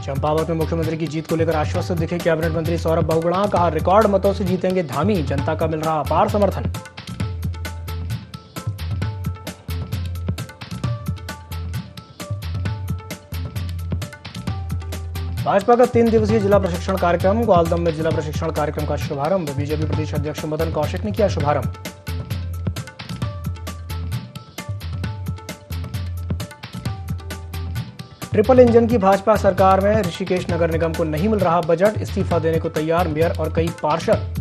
चंपावत में मुख्यमंत्री की जीत को लेकर आश्वस्त दिखे कैबिनेट मंत्री सौरभ बहुगुणा। कहा, रिकॉर्ड मतों से जीतेंगे धामी, जनता का मिल रहा अपार समर्थन। भाजपा का 3 दिवसीय जिला प्रशिक्षण कार्यक्रम। ग्वालदम में जिला प्रशिक्षण कार्यक्रम का शुभारंभ बीजेपी प्रदेश अध्यक्ष मदन कौशिक ने किया शुभारंभ। ट्रिपल इंजन की भाजपा सरकार में ऋषिकेश नगर निगम को नहीं मिल रहा बजट, इस्तीफा देने को तैयार मेयर और कई पार्षद।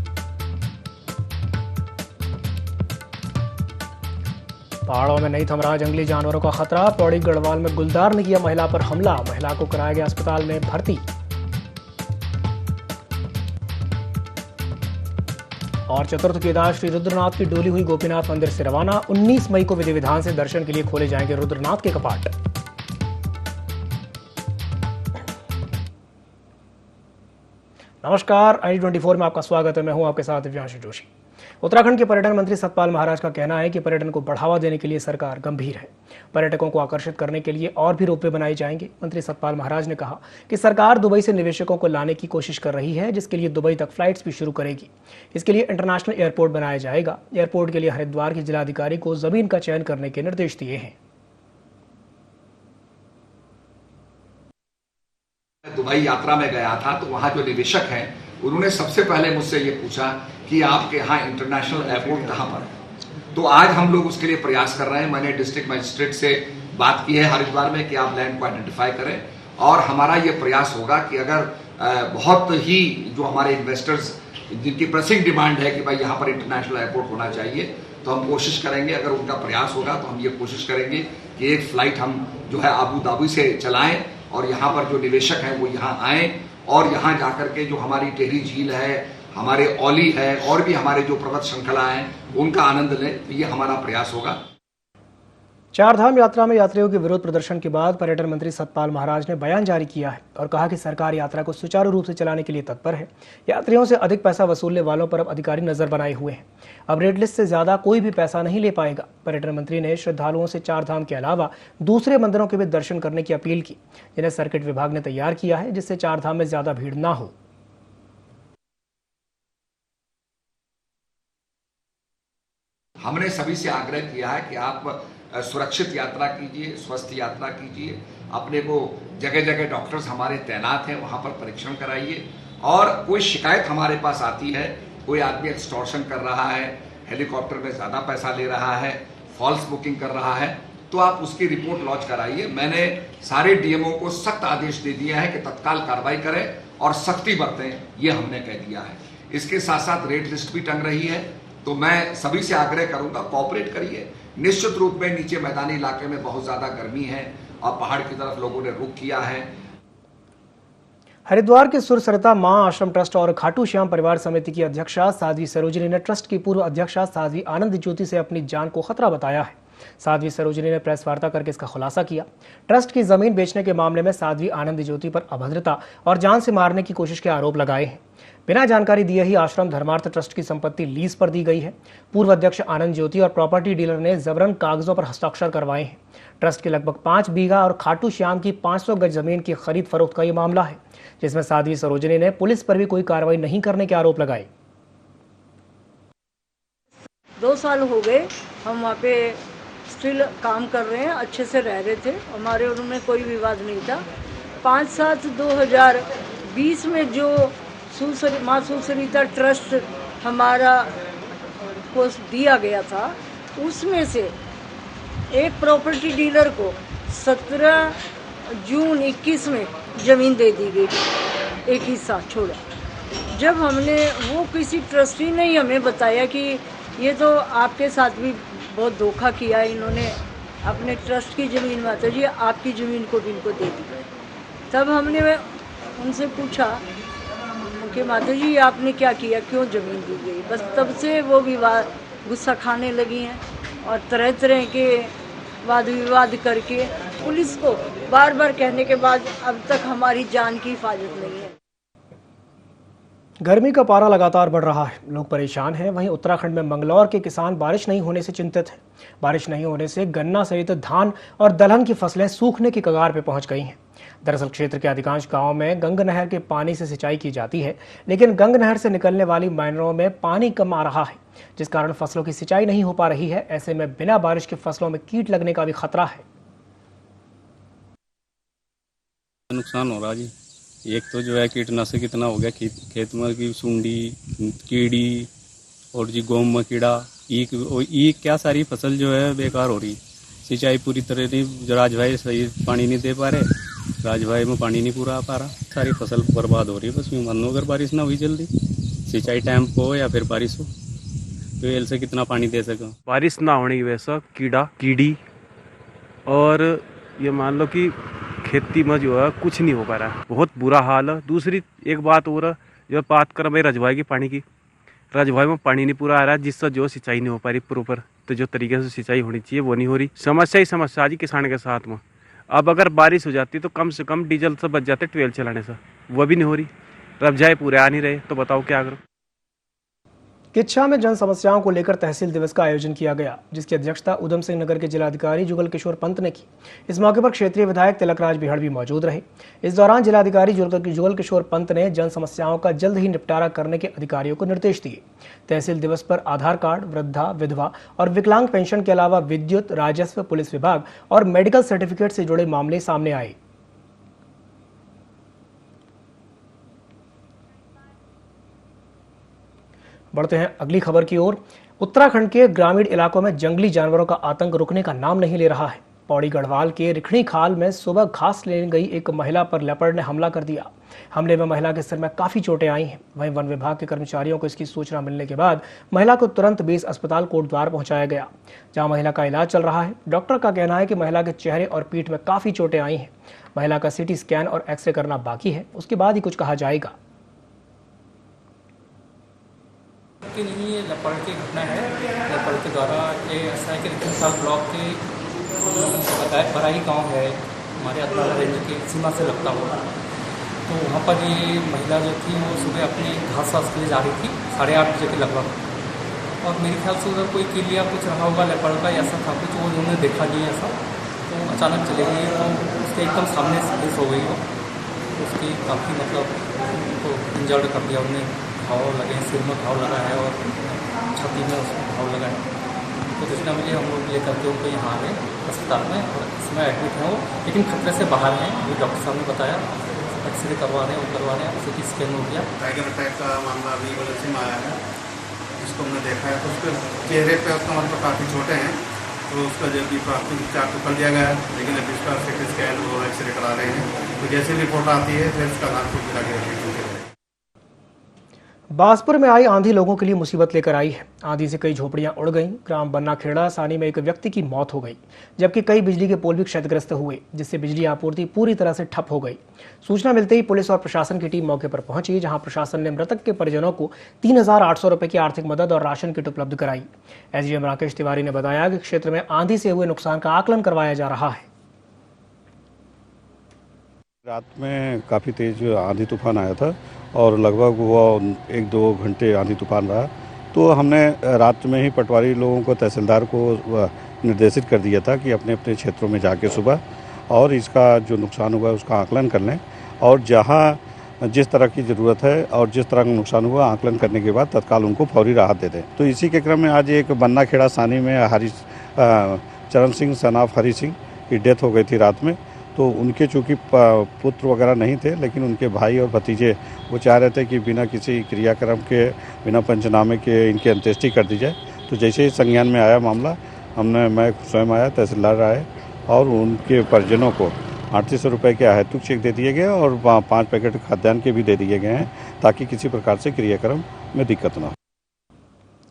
पहाड़ों में नहीं थम रहा जंगली जानवरों का खतरा। पौड़ी गढ़वाल में गुलदार ने किया महिला पर हमला, महिला को कराया गया अस्पताल में भर्ती। और चतुर्थ केदार श्री रुद्रनाथ की डोली हुई गोपीनाथ मंदिर से रवाना। 19 मई को विधि विधान से दर्शन के लिए खोले जाएंगे रुद्रनाथ के कपाट। नमस्कार, i24 में आपका स्वागत है। मैं हूं आपके साथ दिव्यांशु जोशी। उत्तराखंड के पर्यटन मंत्री सतपाल महाराज का कहना है कि पर्यटन को बढ़ावा देने के लिए सरकार गंभीर है। पर्यटकों को आकर्षित करने के लिए और भी रोपवे बनाए जाएंगे। मंत्री सतपाल महाराज ने कहा कि सरकार दुबई से निवेशकों को लाने की कोशिश कर रही है, जिसके लिए दुबई तक फ्लाइट्स भी शुरू करेगी। इसके लिए इंटरनेशनल एयरपोर्ट बनाया जाएगा। एयरपोर्ट के लिए हरिद्वार के जिलाधिकारी को जमीन का चयन करने के निर्देश दिए हैं। दुबई यात्रा में गया था तो वहाँ जो निवेशक हैं उन्होंने सबसे पहले मुझसे ये पूछा कि आपके यहाँ इंटरनेशनल एयरपोर्ट कहाँ पर है। तो आज हम लोग उसके लिए प्रयास कर रहे हैं। मैंने डिस्ट्रिक्ट मजिस्ट्रेट से बात की है हरिद्वार में कि आप लैंड को आइडेंटिफाई करें, और हमारा ये प्रयास होगा कि अगर बहुत ही जो हमारे इन्वेस्टर्स जिनकी प्रेसिंग डिमांड है कि भाई यहाँ पर इंटरनेशनल एयरपोर्ट होना चाहिए, तो हम कोशिश करेंगे। अगर उनका प्रयास होगा तो हम ये कोशिश करेंगे कि एक फ्लाइट हम जो है आबू धाबी से चलाएं और यहाँ पर जो निवेशक हैं वो यहाँ आएँ और यहाँ जाकर के जो हमारी टिहरी झील है, हमारे औली है और भी हमारे जो पर्वत श्रृंखला हैं उनका आनंद लें। ये हमारा प्रयास होगा। चारधाम यात्रा में यात्रियों के विरोध प्रदर्शन के बाद पर्यटन मंत्री सतपाल महाराज ने बयान जारी किया है और कहा कि सरकार यात्रा को सुचारू रूप से चलाने के लिए तत्पर है। यात्रियों से अधिक पैसा वसूलने वालों पर अब अधिकारी नजर बनाए हुए हैं। अब रेट लिस्ट से ज्यादा कोई भी पैसा नहीं ले पाएगा। पर्यटन मंत्री ने श्रद्धालुओं से चारधाम के अलावा दूसरे मंदिरों के भी दर्शन करने की अपील की, जिन्हें सर्किट विभाग ने तैयार किया है, जिससे चारधाम में ज्यादा भीड़ ना हो। हमने सभी से आग्रह किया है कि आप सुरक्षित यात्रा कीजिए, स्वस्थ यात्रा कीजिए। अपने को जगह जगह डॉक्टर्स हमारे तैनात हैं, वहाँ पर परीक्षण कराइए। और कोई शिकायत हमारे पास आती है, कोई आदमी एक्सटॉर्शन कर रहा है, हेलीकॉप्टर में ज़्यादा पैसा ले रहा है, फॉल्स बुकिंग कर रहा है, तो आप उसकी रिपोर्ट लॉन्च कराइए। मैंने सारे डीएमओ को सख्त आदेश दे दिया है कि तत्काल कार्रवाई करें और सख्ती बरतें, ये हमने कह दिया है। इसके साथ साथ रेट लिस्ट भी टंग रही है, तो मैं सभी से आग्रह करूंगा, कोऑपरेट करिए। निश्चित रूप में नीचे मैदानी इलाके में बहुत ज्यादा गर्मी है और पहाड़ की तरफ लोगों ने रुख किया है। हरिद्वार के सुरसरिता मां आश्रम ट्रस्ट और खाटू श्याम परिवार समिति की अध्यक्षा साध्वी सरोजिनी ने ट्रस्ट की पूर्व अध्यक्षा साध्वी आनंद ज्योति से अपनी जान को खतरा बताया है। साध्वी सरोजिनी ने प्रेस वार्ता करके इसका खुलासा किया। ट्रस्ट की जमीन बेचने के मामले में साध्वी आनंद ज्योति पर अभद्रता और जान से मारने की कोशिश के आरोप लगाए हैं। बिना जानकारी दिए ही आश्रम धर्मार्थ ट्रस्ट की संपत्ति लीज पर दी गई है। पूर्व अध्यक्ष आनंद ज्योति और प्रॉपर्टी डीलर ने जबरन कागजों पर हस्ताक्षर करवाए हैं। ट्रस्ट के लगभग 5 बीघा और खाटू श्याम की 500 गज जमीन की खरीद फरोख्त का ये मामला है, जिसमें साध्वी सरोजिनी ने पुलिस पर भी कोई कार्रवाई नहीं करने के आरोप लगाए। 2 साल हो गए हम वहाँ पे स्टिल काम कर रहे हैं, अच्छे से रह रहे थे, हमारे उनमें कोई विवाद नहीं था। 5/7/2020 में जो माँ सुसरिता ट्रस्ट हमारा को दिया गया था, उसमें से एक प्रॉपर्टी डीलर को 17 जून 21 में ज़मीन दे दी गई, एक हिस्सा छोड़ा। जब हमने वो किसी ट्रस्टी ने ही हमें बताया कि ये तो आपके साथ भी बहुत धोखा किया है, इन्होंने अपने ट्रस्ट की ज़मीन माता जी आपकी ज़मीन को भी इनको दे दी। तब हमने उनसे पूछा कि माता जी आपने क्या किया, क्यों ज़मीन दी गई। बस तब से वो विवाद गुस्सा खाने लगी हैं और तरह तरह के वाद विवाद करके पुलिस को बार बार कहने के बाद अब तक हमारी जान की हिफाजत नहीं है। गर्मी का पारा लगातार बढ़ रहा है, लोग परेशान हैं। वहीं उत्तराखंड में मंगलौर के किसान बारिश नहीं होने से चिंतित हैं। बारिश नहीं होने से गन्ना सहित धान और दलहन की फसलें सूखने की कगार पर पहुंच गई हैं। दरअसल क्षेत्र के अधिकांश गांवों में गंग नहर के पानी से सिंचाई की जाती है, लेकिन गंग नहर से निकलने वाली माइनरों में पानी कम आ रहा है, जिस कारण फसलों की सिंचाई नहीं हो पा रही है। ऐसे में बिना बारिश के फसलों में कीट लगने का भी खतरा है। नुकसान हो रहा जी। एक तो जो है कीटनाशक इतना हो गया खेत में की सूंडी, कीड़ी और जी गोम में कीड़ा, ईक क्या सारी फसल जो है बेकार हो रही। सिंचाई पूरी तरह नहीं, राजभाई सही पानी नहीं दे पा रहे, राजभाई में पानी नहीं पूरा आ पा रहा, सारी फसल बर्बाद हो रही है। बस मैं मानो अगर बारिश ना हुई जल्दी, सिंचाई टाइम पे हो या फिर बारिश हो, तो एल से कितना पानी दे सकें। बारिश ना होने की वजह से कीड़ा कीड़ी और ये मान लो कि खेती में जो है कुछ नहीं हो पा रहा है, बहुत बुरा हाल है। दूसरी एक बात और है, जो बात कर भाई रजवाई की पानी की, रजवाई में पानी नहीं पूरा आ रहा है, जिससे जो सिंचाई नहीं हो पा रही प्रॉपर। तो जो तरीके से सिंचाई होनी चाहिए वो नहीं हो रही। समस्या ही समस्या जी किसान के साथ में। अब अगर बारिश हो जाती तो कम से कम डीजल से बच जाते ट्वेल चलाने से, वो भी नहीं हो रही। रबजाई पूरे आ नहीं रहे, तो बताओ क्या करो। किच्छा में जन समस्याओं को लेकर तहसील दिवस का आयोजन किया गया, जिसकी अध्यक्षता उधम सिंह नगर के जिलाधिकारी जुगल किशोर पंत ने की। इस मौके पर क्षेत्रीय विधायक तिलकराज बिहड़ भी मौजूद रहे। इस दौरान जिलाधिकारी जुगल किशोर पंत ने जन समस्याओं का जल्द ही निपटारा करने के अधिकारियों को निर्देश दिए। तहसील दिवस पर आधार कार्ड, वृद्धा, विधवा और विकलांग पेंशन के अलावा विद्युत, राजस्व, पुलिस विभाग और मेडिकल सर्टिफिकेट से जुड़े मामले सामने आए। बढ़ते हैं अगली खबर की ओर। उत्तराखंड के ग्रामीण इलाकों में जंगली जानवरों का आतंक रुकने का नाम नहीं ले रहा है। पौड़ी गढ़वाल के रिखणी खाल में सुबह घास लेने गई एक महिला पर लेपर्ड ने हमला कर दिया। हमले में महिला के सिर में काफी चोटें आई हैं। वहीं वन विभाग के कर्मचारियों को इसकी सूचना मिलने के बाद महिला को तुरंत बेस अस्पताल कोटद्वार पहुंचाया गया, जहां महिला का इलाज चल रहा है। डॉक्टर का कहना है कि महिला के चेहरे और पीठ में काफी चोटें आई हैं। महिला का सीटी स्कैन और एक्सरे करना बाकी है, उसके बाद ही कुछ कहा जाएगा। के लिए ये लेपर्ड की घटना है। लेपर्ड के द्वारा ये ऐसा है कि रिखणी खाल ब्लॉक के बताया बराई गांव है, हमारे अतनाला रेंज की सीमा से लगता हुआ। तो वहाँ पर ये महिला जो थी वो सुबह अपनी घास वास के लिए जा रही थी 8:30 बजे के लगभग, और मेरे ख्याल से उधर कोई किल या कुछ रहा होगा लेपर्ड का, ऐसा था कुछ, वो उन्होंने देखा नहीं ऐसा। तो अचानक चले गई, तो उसके एकदम सामने मिस हो गई हो। उसकी काफ़ी मतलब उनको इंजर्ड कर दिया उन्होंने, घाव लगे, सिर में घाव लगा है और छाती में उसमें घाव लगा है। तो सूचना मिली, हम लोग लेकर के उनको यहाँ आ गए अस्पताल में, और इसमें एडमिट हैं वो, लेकिन खतरे से बाहर हैं। अभी डॉक्टर साहब ने बताया एक्सरे करवा रहे हैं, वो करवा रहे हैं, सीटी स्कैन हो गया। टाइगर अटैक का मामला अभी बलसी में आया है, जिसको हमने देखा है। तो उसके चेहरे पे उसका मतलब काफ़ी छोटे हैं, तो उसका जो कि प्राथमिक उपचार तो कर दिया गया है, लेकिन अभी उसका सीटी स्कैन और एक्सरे करा रहे हैं। तो जैसे रिपोर्ट आती है फिर उसका नाम खुद मिला गया। बांसपुर में आई आंधी लोगों के लिए मुसीबत लेकर आई है। आंधी से कई झोपड़ियां उड़ गईं। ग्राम बन्ना खेड़ा सानी में एक व्यक्ति की मौत हो गई, जबकि कई बिजली के पोल भी क्षतिग्रस्त हुए, जिससे बिजली आपूर्ति पूरी तरह से ठप हो गई। सूचना मिलते ही पुलिस और प्रशासन की टीम मौके पर पहुंची, जहां प्रशासन ने मृतक के परिजनों को 3,800 रुपए की आर्थिक मदद और राशन किट उपलब्ध कराई। एसडीएम राकेश तिवारी ने बताया कि क्षेत्र में आंधी से हुए नुकसान का आकलन करवाया जा रहा है। रात में काफ़ी तेज आंधी तूफान आया था और लगभग वो 1-2 घंटे आंधी तूफान रहा। तो हमने रात में ही पटवारी लोगों को, तहसीलदार को निर्देशित कर दिया था कि अपने अपने क्षेत्रों में जाके सुबह और इसका जो नुकसान हुआ उसका आकलन कर लें, और जहां जिस तरह की ज़रूरत है और जिस तरह का नुकसान हुआ आकलन करने के बाद तत्काल उनको फौरी राहत दे दें। तो इसी के क्रम में आज एक बन्ना खेड़ा सानी में चरण सिंह सनाफ हरी सिंह की डेथ हो गई थी रात में। तो उनके चूँकि पुत्र वगैरह नहीं थे, लेकिन उनके भाई और भतीजे वो चाह रहे थे कि बिना किसी क्रियाक्रम के, बिना पंचनामे के इनकी अंत्येष्टि कर दी जाए। तो जैसे ही संज्ञान में आया मामला, मैं स्वयं आया, तहसीलदार आए और उनके परिजनों को 3800 रुपये के अहेतुक चेक दे दिए गए और 5 पैकेट खाद्यान्न के भी दे दिए गए हैं, ताकि किसी प्रकार से क्रियाक्रम में दिक्कत न हो।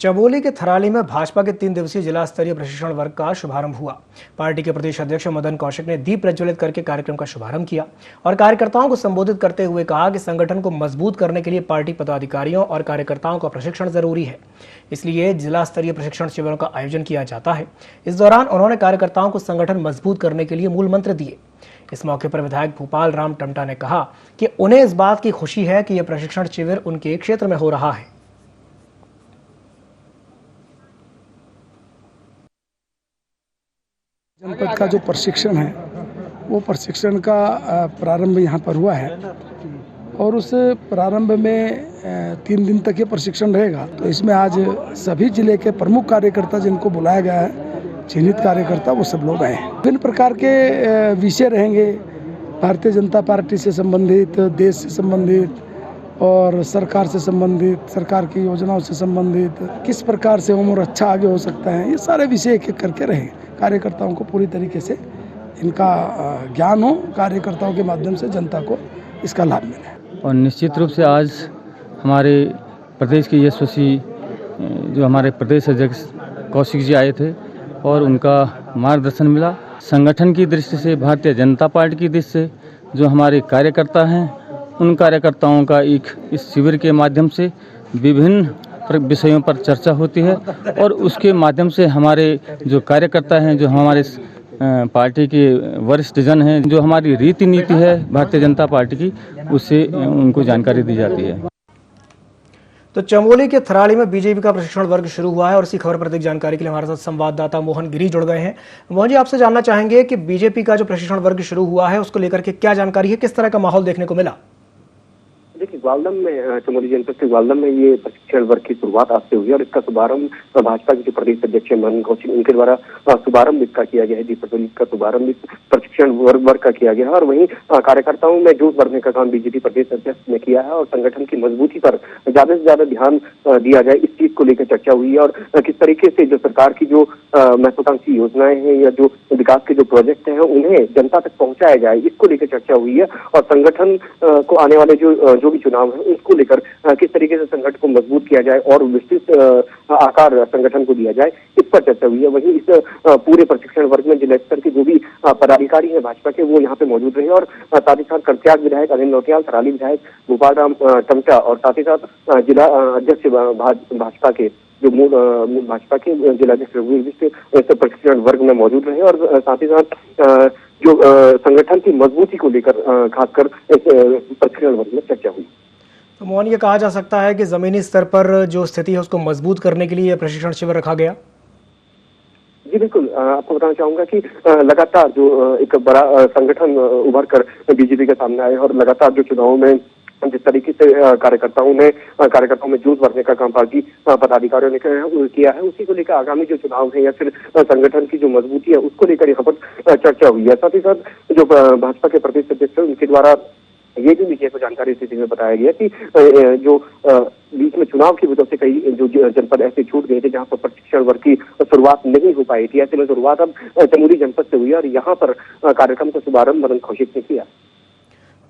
चमोली के थराली में भाजपा के 3 दिवसीय जिला स्तरीय प्रशिक्षण वर्ग का शुभारंभ हुआ। पार्टी के प्रदेश अध्यक्ष मदन कौशिक ने दीप प्रज्वलित करके कार्यक्रम का शुभारंभ किया और कार्यकर्ताओं को संबोधित करते हुए कहा कि संगठन को मजबूत करने के लिए पार्टी पदाधिकारियों और कार्यकर्ताओं का प्रशिक्षण जरूरी है, इसलिए जिला स्तरीय प्रशिक्षण शिविरों का आयोजन किया जाता है। इस दौरान उन्होंने कार्यकर्ताओं को संगठन मजबूत करने के लिए मूल मंत्र दिए। इस मौके पर विधायक भूपाल राम टमटा ने कहा कि उन्हें इस बात की खुशी है कि यह प्रशिक्षण शिविर उनके क्षेत्र में हो रहा है। जनपद का जो प्रशिक्षण है वो प्रशिक्षण का प्रारंभ यहाँ पर हुआ है और उस प्रारंभ में 3 दिन तक ये प्रशिक्षण रहेगा। तो इसमें आज सभी जिले के प्रमुख कार्यकर्ता जिनको बुलाया गया है, चिन्हित कार्यकर्ता, वो सब लोग आए हैं। विभिन्न प्रकार के विषय रहेंगे, भारतीय जनता पार्टी से संबंधित, देश से संबंधित और सरकार से संबंधित, सरकार की योजनाओं से संबंधित, किस प्रकार से उम्र अच्छा आगे हो सकता है, ये सारे विषय एक एक करके रहेंगे। कार्यकर्ताओं को पूरी तरीके से इनका ज्ञान हो, कार्यकर्ताओं के माध्यम से जनता को इसका लाभ मिले। और निश्चित रूप से आज हमारे प्रदेश के यशस्वी जो हमारे प्रदेश अध्यक्ष कौशिक जी आए थे और उनका मार्गदर्शन मिला। संगठन की दृष्टि से, भारतीय जनता पार्टी की दृष्टि से जो हमारे कार्यकर्ता हैं, उन कार्यकर्ताओं का इस शिविर के माध्यम से विभिन्न विषयों पर चर्चा होती है और उसके माध्यम से हमारे जो कार्यकर्ता हैं, जो हमारे पार्टी के वरिष्ठ जन हैं, जो हमारी रीति नीति है भारतीय जनता पार्टी की, उससे उनको जानकारी दी जाती है। तो चमोली के थराली में बीजेपी का प्रशिक्षण वर्ग शुरू हुआ है और इसी खबर पर अधिक जानकारी के लिए हमारे साथ संवाददाता मोहन गिरी जुड़ गए हैं। मोहन जी, आपसे जानना चाहेंगे कि बीजेपी का जो प्रशिक्षण वर्ग शुरू हुआ है उसको लेकर के क्या जानकारी है, किस तरह का माहौल देखने को मिला? देखिए, ग्वालदम में, चमोली जनपद के ग्वालदम में ये प्रशिक्षण वर्ग की शुरुआत आज से हुई है और इसका शुभारंभ भाजपा के जो प्रदेश अध्यक्ष मनन कौशिक, उनके द्वारा शुभारंभ इसका किया गया है। दीपावली का शुभारंभ इस प्रशिक्षण वर्ग का किया गया है और वहीं कार्यकर्ताओं में जोश भरने का काम बीजेपी प्रदेश अध्यक्ष ने किया है और संगठन की मजबूती पर ज्यादा से ज्यादा ध्यान दिया जाए, इस चीज को लेकर चर्चा हुई है और किस तरीके से जो सरकार की जो महत्वाकांक्षी योजनाएं हैं या जो विकास के जो प्रोजेक्ट हैं उन्हें जनता तक पहुंचाया जाए, इसको लेकर चर्चा हुई है। और संगठन को आने वाले जो भी चुनाव है उसको लेकर किस तरीके से संगठन को मजबूत किया जाए और विस्तृत आकार संगठन को दिया जाए, इस पर चर्चा हुई है। वहीं इस पूरे प्रशिक्षण वर्ग में जिला स्तर के जो भी पदाधिकारी हैं भाजपा के, वो यहाँ पे मौजूद रहे और साथ ही साथ करत्याग विधायक अनिल नौटियाल, थराली विधायक भूपाल राम टमटा और साथ ही साथ जिला अध्यक्ष भाजपा के जो मूल भाजपा के जिलाध्यक्ष रघुवीर इस प्रशिक्षण वर्ग में मौजूद रहे और साथ ही साथ जो संगठन की मजबूती को लेकर खासकर इस प्रशिक्षण वर्ग में चर्चा हुई। तो मोहन, ये कहा जा सकता है कि जमीनी स्तर पर जो स्थिति है उसको मजबूत करने के लिए यह प्रशिक्षण शिविर रखा गया? जी बिल्कुल, आपको बताना चाहूंगा कि लगातार जो एक बड़ा संगठन उभर कर बीजेपी के सामने आए और लगातार जो चुनावों में जिस तरीके से कार्यकर्ताओं में जोश भरने का काम पार्टी पदाधिकारियों ने किया है, उसी को लेकर आगामी जो चुनाव है या फिर संगठन की जो मजबूती है उसको लेकर यहाँ पर चर्चा हुई है। साथ ही साथ जो भाजपा के प्रदेश अध्यक्ष है उनके द्वारा ये भी मीडिया को जानकारी देते हुए बताया गया कि जो बीच में चुनाव की वजह से कई जो जनपद ऐसे छूट गए थे जहां पर प्रशिक्षण वर्ग की शुरुआत नहीं हो पाई थी, ऐसे में शुरुआत अब चमोली जनपद से हुई और यहाँ पर कार्यक्रम का शुभारंभ मनन कौशिक ने किया।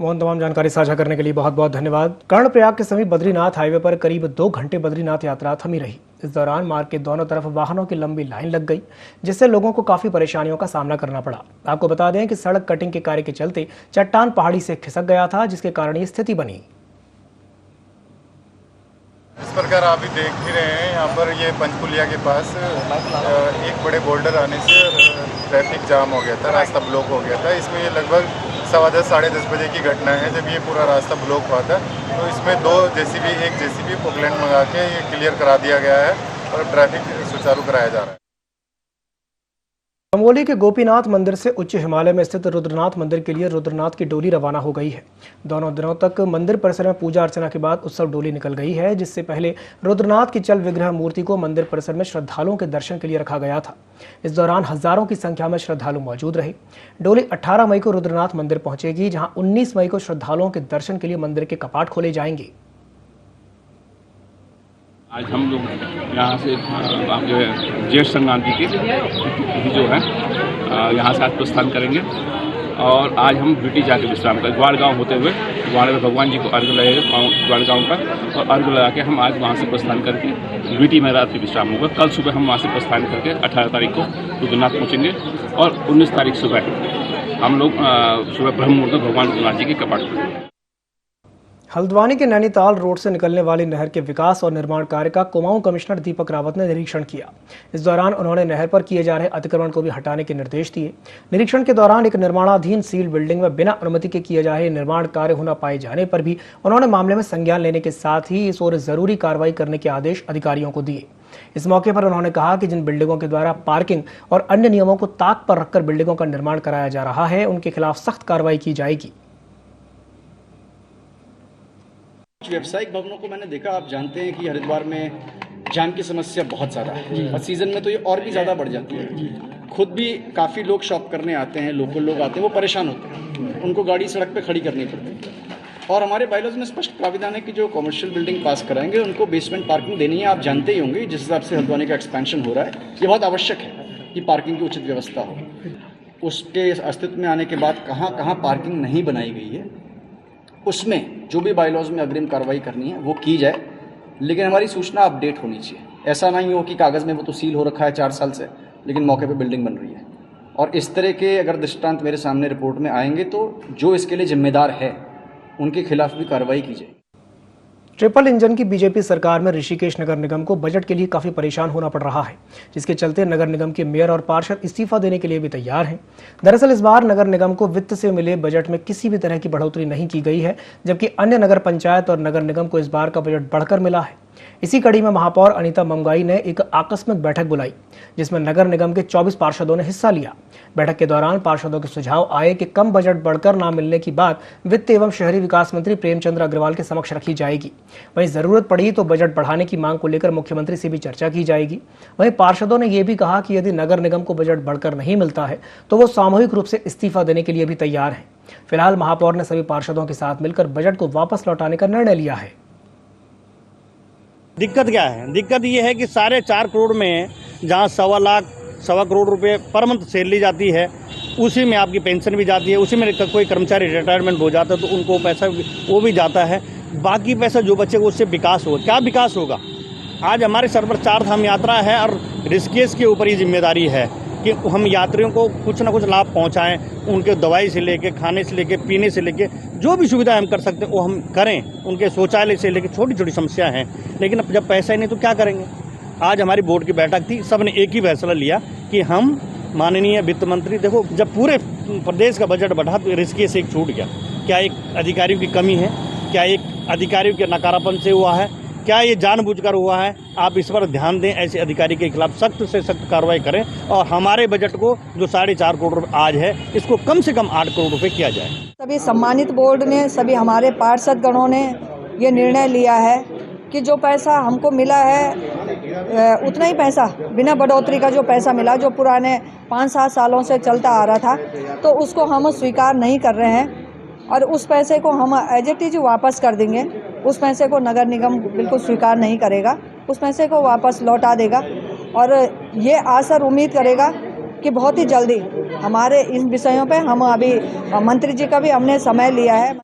मोहन, तमाम जानकारी साझा करने के लिए बहुत बहुत धन्यवाद। कर्णप्रयाग के समीप बद्रीनाथ हाईवे पर करीब 2 घंटे बद्रीनाथ यात्रा थमी रही। इस दौरान मार्ग के दोनों तरफ वाहनों की लंबी लाइन लग गई, जिससे लोगों को काफी परेशानियों का सामना करना पड़ा। आपको बता दें कि सड़क कटिंग के कार्य के चलते चट्टान पहाड़ी से खिसक गया था, जिसके कारण ये स्थिति बनी। इस प्रकार आप भी देख ही रहे हैं, यहाँ पर ये पंचकुलिया के पास एक बड़े बोल्डर आने से ट्रैफिक जाम हो गया था, रास्ता ब्लॉक हो गया था। इसमें ये लगभग 10:15 साढ़े 10 बजे की घटना है जब ये पूरा रास्ता ब्लॉक हुआ था। तो इसमें 2 जेसीबी, एक जेसीबी पोकलैंड मंगा के ये क्लियर करा दिया गया है और ट्रैफिक सुचारू कराया जा रहा है। चमोली के गोपीनाथ मंदिर से उच्च हिमालय में स्थित रुद्रनाथ मंदिर के लिए रुद्रनाथ की डोली रवाना हो गई है। दोनों दिनों तक मंदिर परिसर में पूजा अर्चना के बाद उत्सव डोली निकल गई है, जिससे पहले रुद्रनाथ की चल विग्रह मूर्ति को मंदिर परिसर में श्रद्धालुओं के दर्शन के लिए रखा गया था। इस दौरान हजारों की संख्या में श्रद्धालु मौजूद रहे। डोली 18 मई को रुद्रनाथ मंदिर पहुंचेगी, जहां 19 मई को श्रद्धालुओं के दर्शन के लिए मंदिर के कपाट खोले जाएंगे। आज हम लोग यहाँ से जो है ज्येष्ठ संक्रांति की जो है यहाँ से आज प्रस्थान करेंगे और आज हम ड्यूटी जाके विश्राम करें। ग्वाड़गांव होते हुए ग्वाड़ में भगवान जी को अर्घ लगेगा ग्वाड़गांव का और अर्घ लगा के हम आज वहाँ से प्रस्थान करके ड्यूटी में रात्रि विश्राम होगा। कल सुबह हम वहाँ से प्रस्थान करके 18 तारीख को रुद्रनाथ पहुँचेंगे और 19 तारीख सुबह हम लोग सुबह ब्रह्म मुहूर्त में भगवान रुद्रनाथ जी के कपाट खोलेंगे। हल्द्वानी के नैनीताल रोड से निकलने वाली नहर के विकास और निर्माण कार्य का कुमाऊं कमिश्नर दीपक रावत ने निरीक्षण किया। इस दौरान उन्होंने नहर पर किए जा रहे अतिक्रमण को भी हटाने के निर्देश दिए। निरीक्षण के दौरान एक निर्माणाधीन सील बिल्डिंग में बिना अनुमति के किए जा रहे निर्माण कार्य होना पाए जाने पर भी उन्होंने मामले में संज्ञान लेने के साथ ही इस ओर जरूरी कार्रवाई करने के आदेश अधिकारियों को दिए। इस मौके पर उन्होंने कहा कि जिन बिल्डिंगों के द्वारा पार्किंग और अन्य नियमों को ताक पर रखकर बिल्डिंगों का निर्माण कराया जा रहा है, उनके खिलाफ सख्त कार्रवाई की जाएगी। व्यावसायिक भवनों को मैंने देखा, आप जानते हैं कि हरिद्वार में जाम की समस्या बहुत ज़्यादा है और सीज़न में तो ये और भी ज़्यादा बढ़ जाती है। खुद भी काफ़ी लोग शॉप करने आते हैं, लोकल लोग आते हैं, वो परेशान होते हैं, उनको गाड़ी सड़क पे खड़ी करनी पड़ती है। और हमारे बायलॉज में स्पष्ट प्राविधान है कि जो कमर्शियल बिल्डिंग पास कराएंगे उनको बेसमेंट पार्किंग देनी है। आप जानते ही होंगे जिस हिसाब से हल्द्वानी का एक्सपेंशन हो रहा है, ये बहुत आवश्यक है कि पार्किंग की उचित व्यवस्था हो। उसके अस्तित्व में आने के बाद कहाँ कहाँ पार्किंग नहीं बनाई गई है, उसमें जो भी बायलॉज में अग्रिम कार्रवाई करनी है वो की जाए, लेकिन हमारी सूचना अपडेट होनी चाहिए। ऐसा नहीं हो कि कागज़ में वो तो सील हो रखा है 4 साल से, लेकिन मौके पे बिल्डिंग बन रही है। और इस तरह के अगर दृष्टांत मेरे सामने रिपोर्ट में आएंगे तो जो इसके लिए जिम्मेदार है उनके खिलाफ भी कार्रवाई की जाए। ट्रिपल इंजन की बीजेपी सरकार में ऋषिकेश नगर निगम को बजट के लिए काफी परेशान होना पड़ रहा है, जिसके चलते नगर निगम के मेयर और पार्षद इस्तीफा देने के लिए भी तैयार हैं। दरअसल इस बार नगर निगम को वित्त से मिले बजट में किसी भी तरह की बढ़ोतरी नहीं की गई है, जबकि अन्य नगर पंचायत और नगर निगम को इस बार का बजट बढ़कर मिला है। इसी कड़ी में महापौर अनीता मंगाई ने एक आकस्मिक बैठक बुलाई, जिसमें नगर निगम के 24 पार्षदों ने हिस्सा लिया। बैठक के दौरान पार्षदों के सुझाव आए कि कम बजट बढ़कर ना मिलने की बात वित्त एवं शहरी विकास मंत्री प्रेमचंद्र अग्रवाल के समक्ष रखी जाएगी। वहीं जरूरत पड़ी तो बजट बढ़ाने की मांग को लेकर मुख्यमंत्री से भी चर्चा की जाएगी। वहीं पार्षदों ने यह भी कहा कि यदि नगर निगम को बजट बढ़कर नहीं मिलता है तो वो सामूहिक रूप से इस्तीफा देने के लिए भी तैयार है। फिलहाल महापौर ने सभी पार्षदों के साथ मिलकर बजट को वापस लौटाने का निर्णय लिया है। दिक्कत क्या है? दिक्कत ये है कि 4.5 करोड़ में जहाँ 1.25 करोड़ रुपए पर मंथ सैलरी जाती है, उसी में आपकी पेंशन भी जाती है, उसी में कोई कर्मचारी रिटायरमेंट हो जाता है तो उनको पैसा वो भी जाता है। बाकी पैसा जो बचेगा उससे विकास होगा। क्या विकास होगा? आज हमारे सर पर 4 धाम यात्रा है और ऋषिकेश के ऊपर ये जिम्मेदारी है कि हम यात्रियों को कुछ ना कुछ लाभ पहुंचाएं, उनके दवाई से लेके, खाने से लेके, पीने से लेके जो भी सुविधा हम कर सकते हैं वो हम करें। उनके शौचालय से लेके छोटी छोटी समस्या हैं, लेकिन अब जब पैसा ही नहीं तो क्या करेंगे? आज हमारी बोर्ड की बैठक थी, सबने एक ही फैसला लिया कि हम माननीय वित्त मंत्री, देखो जब पूरे प्रदेश का बजट बढ़ा तो ऋषिकेश से एक छूट गया। क्या एक अधिकारियों की कमी है? क्या एक अधिकारियों के नकारापन से हुआ है? क्या ये जानबूझकर हुआ है? आप इस पर ध्यान दें, ऐसे अधिकारी के खिलाफ सख्त से सख्त कार्रवाई करें और हमारे बजट को जो 4.5 करोड़ रुपये आज है इसको कम से कम 8 करोड़ रुपये किया जाए। सभी सम्मानित बोर्ड ने, सभी हमारे पार्षद गणों ने ये निर्णय लिया है कि जो पैसा हमको मिला है उतना ही पैसा, बिना बढ़ोतरी का जो पैसा मिला, जो पुराने 5-7 सालों से चलता आ रहा था, तो उसको हम स्वीकार नहीं कर रहे हैं और उस पैसे को हम एज इट इज वापस कर देंगे। उस पैसे को नगर निगम बिल्कुल स्वीकार नहीं करेगा, उस पैसे को वापस लौटा देगा और ये आशा और उम्मीद करेगा कि बहुत ही जल्दी हमारे इन विषयों पे हम अभी मंत्री जी का भी हमने समय लिया है।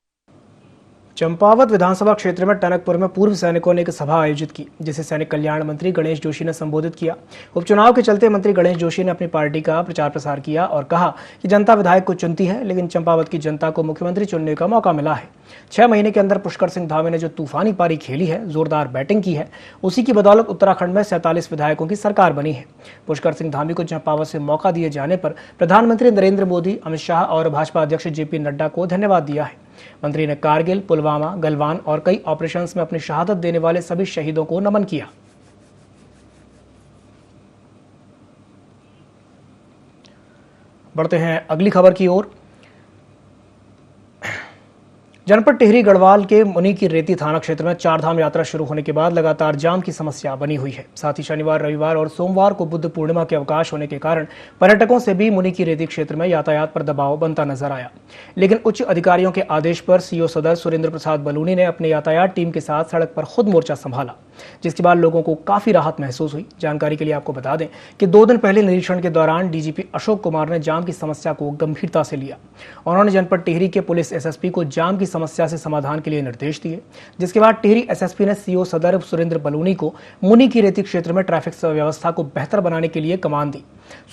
चंपावत विधानसभा क्षेत्र में टनकपुर में पूर्व सैनिकों ने एक सभा आयोजित की, जिसे सैनिक कल्याण मंत्री गणेश जोशी ने संबोधित किया। उपचुनाव के चलते मंत्री गणेश जोशी ने अपनी पार्टी का प्रचार प्रसार किया और कहा कि जनता विधायक को चुनती है, लेकिन चंपावत की जनता को मुख्यमंत्री चुनने का मौका मिला है। 6 महीने के अंदर पुष्कर सिंह धामी ने जो तूफानी पारी खेली है, जोरदार बैटिंग की है, उसी की बदौलत उत्तराखंड में 47 विधायकों की सरकार बनी है। पुष्कर सिंह धामी को चंपावत से मौका दिए जाने पर प्रधानमंत्री नरेंद्र मोदी, अमित शाह और भाजपा अध्यक्ष जेपी नड्डा को धन्यवाद दिया है। मंत्री ने कारगिल, पुलवामा, गलवान और कई ऑपरेशंस में अपनी शहादत देने वाले सभी शहीदों को नमन किया। बढ़ते हैं अगली खबर की ओर। जनपद टिहरी गढ़वाल के मुनि की रेती थाना क्षेत्र में 4 धाम यात्रा शुरू होने के बाद लगातार जाम की समस्या बनी हुई है। साथ ही शनिवार, रविवार और सोमवार को बुद्ध पूर्णिमा के अवकाश होने के कारण पर्यटकों से भी मुनि की रेती क्षेत्र में यातायात पर दबाव बनता नजर आया। लेकिन उच्च अधिकारियों के आदेश पर सीओ सदर सुरेंद्र प्रसाद बलूनी ने अपने यातायात टीम के साथ सड़क पर खुद मोर्चा संभाला, जिसके बाद लोगों को काफी राहत महसूस हुई। जानकारी के लिए आपको बता दें कि 2 दिन पहले निरीक्षण के दौरान डीजीपी अशोक कुमार ने जाम की समस्या को गंभीरता से लिया। उन्होंने जनपद टिहरी के पुलिस एसएसपी को जाम की समस्या से समाधान के लिए निर्देश दिए, जिसके बाद टिहरी एसएसपी ने सीओ सदर सुरेंद्र बलूनी को मुनि की रेती क्षेत्र में ट्रैफिक व्यवस्था को बेहतर बनाने के लिए कमान दी।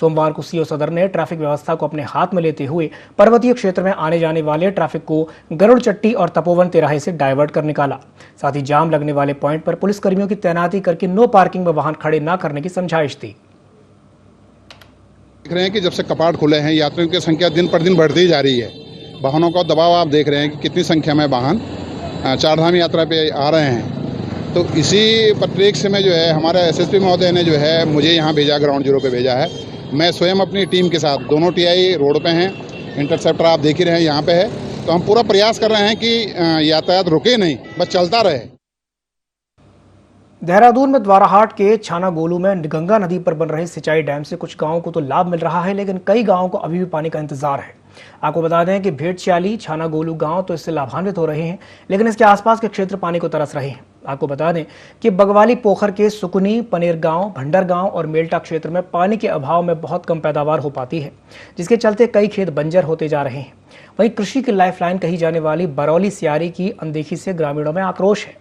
सोमवार को सीओ सदर ने ट्रैफिक व्यवस्था को अपने हाथ में लेते हुए पर्वतीय क्षेत्र में आने जाने वाले ट्रैफिक को गरुड़ चट्टी और तपोवन तिराहे से डायवर्ट कर निकाला। साथ ही जाम लगने वाले पॉइंट पर पुलिसकर्मियों की तैनाती करके नो पार्किंग में वाहन खड़े न करने की समझाइश दी। देख रहे हैं कि जब से कपाट खुले हैं यात्रियों की संख्या दिन पर दिन बढ़ती जा रही है। वाहनों का दबाव आप देख रहे हैं कि कितनी संख्या में वाहन चारधाम यात्रा पे आ रहे हैं। तो इसी परिप्रेक्ष्य में जो है हमारे एसएसपी महोदय ने जो है मुझे यहाँ भेजा, ग्राउंड जीरो पे भेजा है। मैं स्वयं अपनी टीम के साथ दोनों टीआई रोड पे हैं, इंटरसेप्टर आप देख ही रहे हैं यहाँ पे है। तो हम पूरा प्रयास कर रहे हैं कि यातायात रुके नहीं, बस चलता रहे। देहरादून में द्वाराहाट के छाना गोलू में गंगा नदी पर बन रहे सिंचाई डैम से कुछ गांवों को तो लाभ मिल रहा है, लेकिन कई गांवों को अभी भी पानी का इंतजार है। आपको बता दें कि भेड़चाली, छाना गोलू गांव तो इससे लाभान्वित हो रहे हैं, लेकिन इसके आसपास के क्षेत्र पानी को तरस रहे हैं। आपको बता दें कि बगवाली पोखर के सुकुनी, पनेर गांव, भंडर गांव और मेल्टा क्षेत्र में पानी के अभाव में बहुत कम पैदावार हो पाती है, जिसके चलते कई खेत बंजर होते जा रहे हैं। वहीं कृषि की लाइफलाइन कही जाने वाली बरौली सियारी की अनदेखी से ग्रामीणों में आक्रोश है।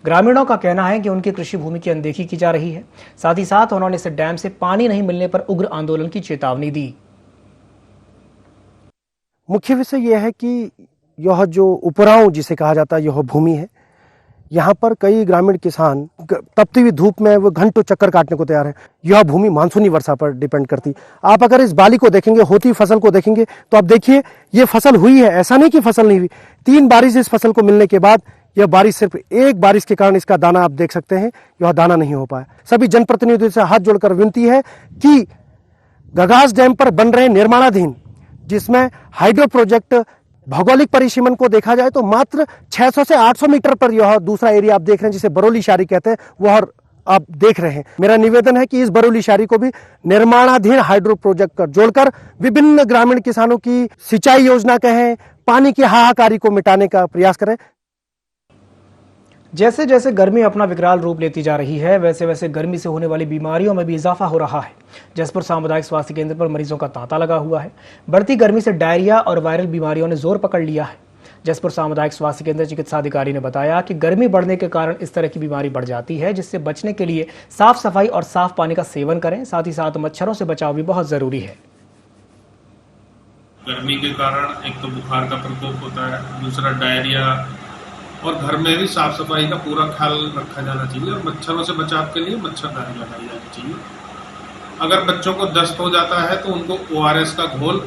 ग्रामीणों का कहना है कि उनकी कृषि भूमि की अनदेखी की जा रही है। साथ ही साथ उन्होंने इस डैम से पानी नहीं मिलने पर उग्र आंदोलन की चेतावनी दी। मुख्य विषय यह है कि यह जो उपराव जिसे कहा जाता है, यह भूमि है। यहाँ पर कई ग्रामीण किसान तपती हुई धूप में वो घंटों चक्कर काटने को तैयार है। यह भूमि मानसूनी वर्षा पर डिपेंड करती। आप अगर इस बाली को देखेंगे, होती फसल को देखेंगे, तो आप देखिए ये फसल हुई है, ऐसा नहीं कि फसल नहीं हुई। 3 बारिश इस फसल को मिलने के बाद यह बारिश सिर्फ एक बारिश के कारण इसका दाना आप देख सकते हैं, यह दाना नहीं हो पाया। सभी जनप्रतिनिधियों से हाथ जोड़कर विनती है कि गगास डैम पर बन रहे निर्माणाधीन, जिसमें हाइड्रो प्रोजेक्ट भौगोलिक परिसीमन को देखा जाए तो मात्र 600 से 800 मीटर पर यह दूसरा एरिया आप देख रहे हैं जिसे बरौली शारी कहते हैं, वह आप देख रहे हैं। मेरा निवेदन है कि इस बरौली शारी को भी निर्माणाधीन हाइड्रो प्रोजेक्ट कर जोड़कर विभिन्न ग्रामीण किसानों की सिंचाई योजना कहें, पानी की हाहाकारी को मिटाने का प्रयास करें। जैसे जैसे गर्मी अपना विकराल रूप लेती जा रही है, वैसे वैसे गर्मी से होने वाली बीमारियों में भी इजाफा हो रहा है। जसपुर सामुदायिक स्वास्थ्य केंद्र पर मरीजों का तांता लगा हुआ है। बढ़ती गर्मी से डायरिया और वायरल बीमारियों ने जोर पकड़ लिया है। जसपुर सामुदायिक स्वास्थ्य केंद्र चिकित्साधिकारी ने बताया कि गर्मी बढ़ने के कारण इस तरह की बीमारी बढ़ जाती है, जिससे बचने के लिए साफ सफाई और साफ पानी का सेवन करें। साथ ही साथ मच्छरों से बचाव भी बहुत जरूरी है। गर्मी के कारण एक तो बुखार का प्रकोप होता है, दूसरा डायरिया, और घर में भी साफ सफाई का पूरा ख्याल रखा जाना चाहिए और मच्छरों से बचाव के लिए मच्छरदानी लगाई जानी चाहिए। अगर बच्चों को दस्त हो जाता है तो उनको ORS का घोल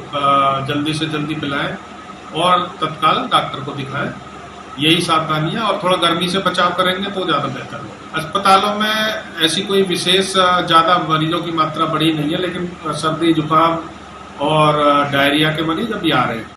जल्दी से जल्दी पिलाएं और तत्काल डॉक्टर को दिखाएं। यही सावधानी है और थोड़ा गर्मी से बचाव करेंगे तो ज़्यादा बेहतर होगा। अस्पतालों में ऐसी कोई विशेष ज़्यादा मरीजों की मात्रा बढ़ी नहीं है, लेकिन सर्दी, जुकाम और डायरिया के मरीज अभी आ रहे हैं।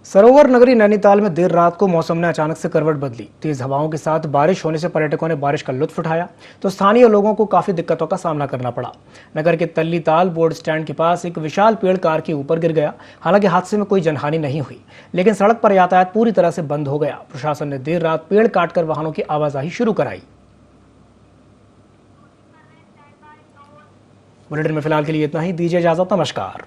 सरोवर नगरी नैनीताल में देर रात को मौसम ने अचानक से करवट बदली। तेज हवाओं के साथ बारिश होने से पर्यटकों ने बारिश का लुत्फ उठाया, तो स्थानीय लोगों को काफी दिक्कतों का सामना करना पड़ा। नगर के तल्ली ताल बोर्ड स्टैंड के पास एक विशाल पेड़ कार के ऊपर गिर गया। हालांकि हादसे में कोई जनहानि नहीं हुई, लेकिन सड़क पर यातायात पूरी तरह से बंद हो गया। प्रशासन ने देर रात पेड़ काटकर वाहनों की आवाजाही शुरू कराई। बुलेटिन में फिलहाल के लिए इतना ही। दीजिए इजाजत, नमस्कार।